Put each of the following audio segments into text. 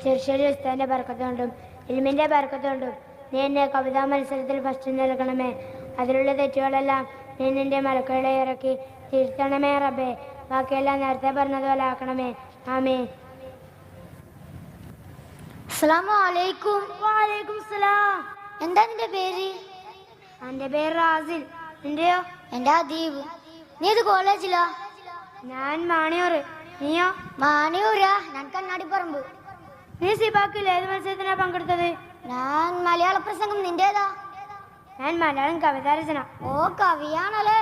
ചെറുശ്ശേരി ഉസ്താദിന്റെ ബർക്കത്തുകൊണ്ടും ഇൽമിന്റെ ബർക്കത്തുകൊണ്ടും നീ എന്നെ കവിതാ മത്സരത്തിൽ ഫസ്റ്റ് നൽകണമേ. അതിലുള്ള തെറ്റുകളെല്ലാം നീ നിന്റെ മലക്കുകളെ ഇറക്കി തിരുത്തണമേ റബ്ബേ. ബാക്കിയെല്ലാം നേരത്തെ പറഞ്ഞതുപോലെ ആക്കണമേ. ആമീൻ. അസ്സലാമു അലൈക്കും. വഅലൈക്കും സലാം. എന്താ നിന്റെ പേര്? എന്റെ പേര് റാസിൽ. നിന്റെയോ? എന്റെ അദീബ്. നീ ഏത് കോളേജിലാ? ഞാൻ മാണിയൂർ. നീയോ? മാണിയൂരാ. ഞാൻ കണ്ണാടിപ്പറമ്പ്. നീ സിബാക്കിൽ ഏത് മത്സരത്തിനാ പങ്കെടുത്തത്? ഞാൻ മലയാള പ്രസംഗം. നിന്റേതാ? ഞാൻ മലയാളം കവിതാ രചന. ഓ, കവിയാണല്ലേ?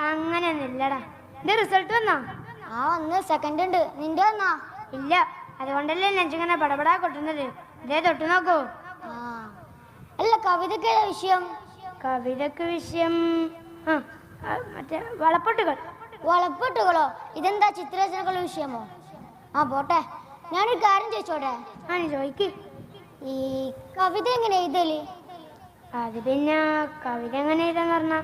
അങ്ങനെയൊന്നുമില്ലടാ. നിന്റെ റിസൾട്ട് വന്നോ? ആ, ഒന്ന് സെക്കൻഡ് ഉണ്ട്. നിന്റെ വന്നാ? ഇല്ല. അതുകൊണ്ടല്ലേ നെഞ്ചിങ്ങനെ പടപടാ കൊട്ടുന്നത്. ഇതേ തൊട്ടു നോക്കൂ. ആ, അല്ല, കവിതയ്ക്ക് ഏതാ വിഷയം? കവിതക്ക് വിഷയം മറ്റേ വളപ്പൊട്ടുകൾ. വളപ്പൊട്ടുകളോ? ഇതെന്താ ചിത്രരചനകളുടെ വിഷയമോ? ആ, പോട്ടെ. ഞാനൊരു കാര്യം ചോദിച്ചോട്ടെ? ആണ്, ചോദിക്ക്. ഈ കവിത എങ്ങനെ എഴുതല്? അത് പിന്നെ കവിത എങ്ങനെ എഴുതാന്ന് പറഞ്ഞാ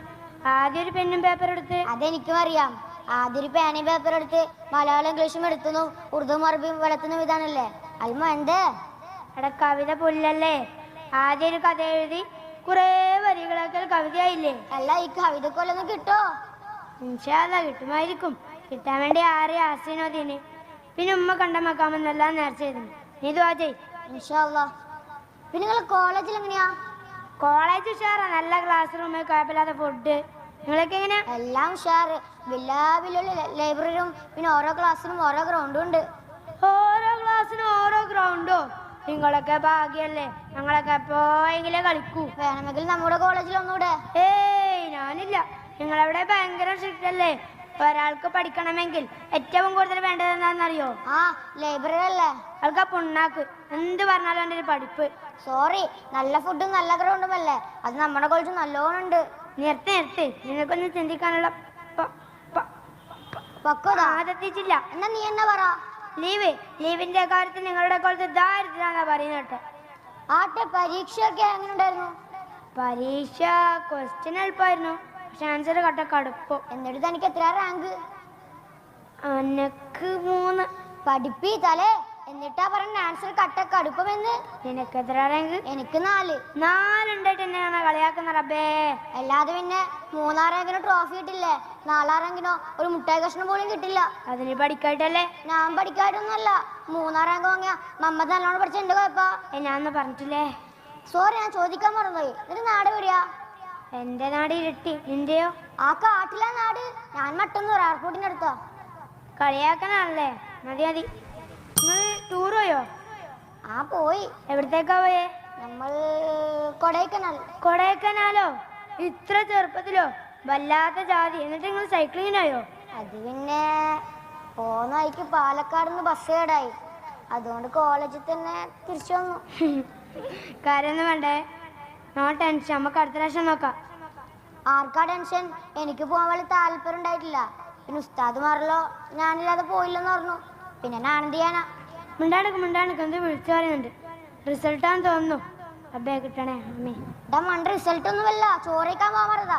ആദ്യം ഒരു പെന്നും പേപ്പർ എടുത്ത്. അതെനിക്കും അറിയാം. ആദ്യം ഒരു പേനയും പേപ്പർ എടുത്ത് മലയാളം ഇംഗ്ലീഷും എടുത്തുന്നു ഉറുദുവും അറബിയും വളർത്തുന്ന വിധാനല്ലേ? അൽമ എന്തേ? എടാ, കവിത പുല്ലല്ലേ. ആദ്യം ഒരു കഥ എഴുതി കുറേ വരികളൊക്കെ കവിതയായില്ലേ? അല്ല, ഈ കവിതക്കൊല്ലൊന്നും കിട്ടോ? ഇൻഷാ അല്ലാഹ് കിട്ടുമായിരിക്കും. കിട്ടാൻ വേണ്ടി ആരെയും ആസീനോദീന് പിന്നെ ഉമ്മ കണ്ട മക്കാമെന്നെല്ലാം നേർച്ച ചെയ്തു. നീ ദുആ ചെയ്. ഇൻഷാ അല്ലാഹ്. പിന്നെ നിങ്ങൾ കോളേജിൽ എങ്ങനെയാ? കോളേജ് ഉഷാറാ. നല്ല ക്ലാസ് റൂം, കുഴപ്പമില്ലാത്ത ഫുഡ്. നിങ്ങളൊക്കെ എങ്ങനെയാ? എല്ലാം ഉഷാറ്. വലിയ ലൈബ്രറിയും പിന്നെ ഓരോ ക്ലാസ്സിനും ഓരോ ഗ്രൗണ്ടും ഉണ്ട്. ഓരോ ക്ലാസ്സിനും ഓരോ ഗ്രൗണ്ടോ? നിങ്ങളൊക്കെ ഭാഗ്യല്ലേ. ഞങ്ങളൊക്കെ എപ്പോഴെങ്കിലും കളിക്കൂ. വേണമെങ്കിൽ നമ്മുടെ കോളേജിൽ ഒന്നുകൂടെ. ഏയ്, ഞാനില്ല. നിങ്ങളവിടെ ഭയങ്കര സ്ട്രിക്റ്റ് അല്ലേ? ഒരാൾക്ക് പഠിക്കണമെങ്കിൽ ഏറ്റവും കൂടുതൽ വേണ്ടത് എന്താണെന്നറിയോ? ആ, ലൈബ്രറി അല്ലേ? ആൾക്കാ പുണ്ണാക്ക്. എന്ത് പറഞ്ഞാലും എൻ്റെ ഒരു പഠിപ്പ്. സോറി, നല്ല ഫുഡും നല്ല ഗ്രൗണ്ടും അല്ലേ? അത് നമ്മുടെ കോളേജിൽ നല്ലോണം ഉണ്ട്. നിർത്തി. നിങ്ങൾക്കൊന്നും ചിന്തിക്കാനുള്ള പക്വത ആദത്തിച്ചില്ല. എന്നാ നീ എന്നാ പറ? ലീവിന്റെ കാര്യത്തിൽ നിങ്ങളുടെ കോളേജ് ദാരിദ്ര്യാന്നാ പറയുന്നത് കേട്ടോ. ആട്ടെ, പരീക്ഷയൊക്കെ എങ്ങനെ ഉണ്ടായിരുന്നു? പരീക്ഷ ക്വസ്റ്റ്യൻ എളുപ്പമായിരുന്നു. പക്ഷെ ആൻസർ കടുപ്പോ. എന്നിട്ട് തനിക്ക് എത്ര റാങ്ക്? എനക്ക് 3. പഠിപ്പി തലേ. എന്നിട്ടാ പറഞ്ഞ ആൻസർ കടുപ്പമെന്ന്. നിനക്ക് എത്ര റാങ്ക്? എനിക്ക് 4. 4 ഉണ്ടായിട്ട് എന്നെയാണ് കളിയാക്കുന്ന റബ്ബേ. അല്ലാതെ പിന്നെ 3-ാം റാങ്കിനോ ട്രോഫി കിട്ടില്ലേ? 4-ാം റാങ്കിനോ ഒരു മുട്ടായി കഷ്ണം പോലും കിട്ടില്ല. അതിന് പഠിക്കായിട്ടല്ലേ? ഞാൻ പഠിക്കായിട്ടൊന്നുമല്ല. 3-ാം റാങ്ക് വാങ്ങിയ മമ്മദ് നല്ലോണം പഠിച്ച എന്റെ കുഴപ്പാ. ഞാനൊന്നും പറഞ്ഞിട്ടില്ലേ? സോറി, ഞാൻ ചോദിക്കാൻ മറന്നുപോയി. നിന്റെ നാട് എവിടെയാ? എന്റെ നാട് ഇരട്ടി. നിന്റെയോ? ആ കാട്ടിലാ നാട്. ഞാൻ മട്ടന്നൂർ എയർപോർട്ടിന്റെ അടുത്താ. കളിയാക്കാനാണല്ലേ? മതി. നിങ്ങൾ ടൂർ പോയോ? ആ, പോയി. എവിടത്തേക്കാ പോയേ? നമ്മൾ കൊടൈക്കനാൽ. കൊടൈക്കനാലോ? ഇത്ര ചെറുപ്പത്തിലോ? വല്ലാത്ത ജാതി. എന്നിട്ട് നിങ്ങൾ സൈക്ലിങ്ങിനായോ? അത് പിന്നെ പോന്ന വഴിക്ക് പാലക്കാട് നിന്ന് ബസ് കേടായി. അതുകൊണ്ട് കോളേജിൽ തന്നെ തിരിച്ചു വന്നു. കാര്യമൊന്നും വേണ്ടേ. No tension. നമുക്ക് അടുത്ത പ്രാവശ്യം നോക്കാം. ആർക്കാ ടെൻഷൻ? എനിക്ക് പോകാൻ വലിയ താല്പര്യം ഉണ്ടായിട്ടില്ല. പിന്നെ ഉസ്താദ് മാറല്ലോ ഞാനില്ലാതെ പോയില്ലെന്ന് പറഞ്ഞു. പിന്നെ ഞാൻ എന്ത് ചെയ്യാനാ? മിണ്ടാണിക്ക് എന്ത് വിളിച്ചു പറയുന്നുണ്ട്. റിസൾട്ടാന്ന് തോന്നുന്നു. അബ്ബേ കിട്ടണേ. അമ്മേ, മണ്ട റിസൾട്ട് ഒന്നുമല്ല, ചോറിക്കാൻ പോകാൻ പറഞ്ഞതാ.